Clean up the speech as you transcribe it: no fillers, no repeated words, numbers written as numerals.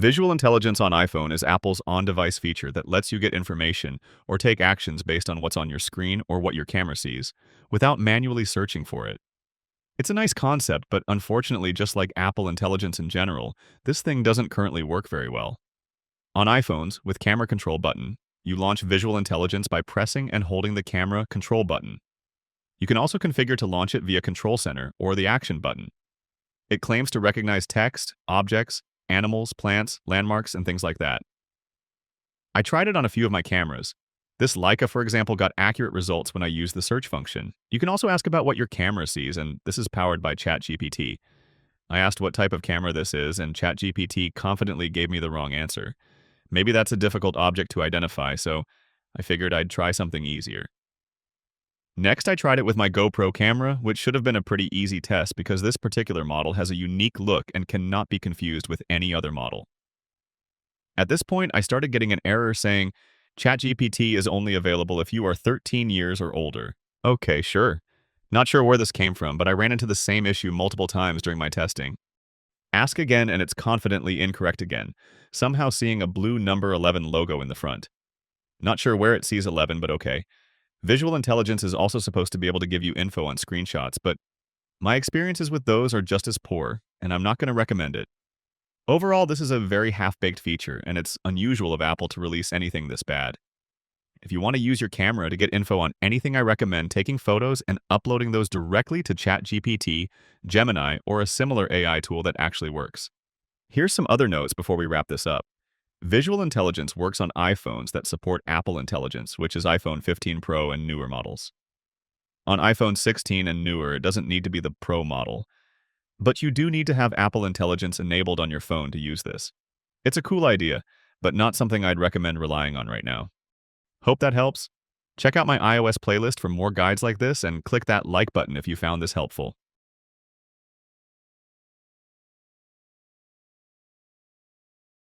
Visual intelligence on iPhone is Apple's on-device feature that lets you get information or take actions based on what's on your screen or what your camera sees, without manually searching for it. It's a nice concept, but unfortunately, just like Apple Intelligence in general, this thing doesn't currently work very well. On iPhones, with Camera Control button, you launch Visual Intelligence by pressing and holding the Camera Control button. You can also configure to launch it via Control Center or the Action button. It claims to recognize text, objects, animals, plants, landmarks, and things like that. I tried it on a few of my cameras. This Leica, for example, got accurate results when I used the search function. You can also ask about what your camera sees, and this is powered by ChatGPT. I asked what type of camera this is, and ChatGPT confidently gave me the wrong answer. Maybe that's a difficult object to identify, so I figured I'd try something easier. Next, I tried it with my GoPro camera, which should have been a pretty easy test because this particular model has a unique look and cannot be confused with any other model. At this point, I started getting an error saying, ChatGPT is only available if you are 13 years or older. Okay, sure. Not sure where this came from, but I ran into the same issue multiple times during my testing. Ask again and it's confidently incorrect again, somehow seeing a blue number 11 logo in the front. Not sure where it sees 11, but okay. Visual intelligence is also supposed to be able to give you info on screenshots, but my experiences with those are just as poor, and I'm not going to recommend it. Overall, this is a very half-baked feature, and it's unusual of Apple to release anything this bad. If you want to use your camera to get info on anything, I recommend taking photos and uploading those directly to ChatGPT, Gemini, or a similar AI tool that actually works. Here's some other notes before we wrap this up. Visual intelligence works on iPhones that support Apple Intelligence, which is iPhone 15 Pro and newer models. On iPhone 16 and newer, it doesn't need to be the Pro model, but you do need to have Apple Intelligence enabled on your phone to use this. It's a cool idea, but not something I'd recommend relying on right now. Hope that helps. Check out my iOS playlist for more guides like this and click that like button if you found this helpful.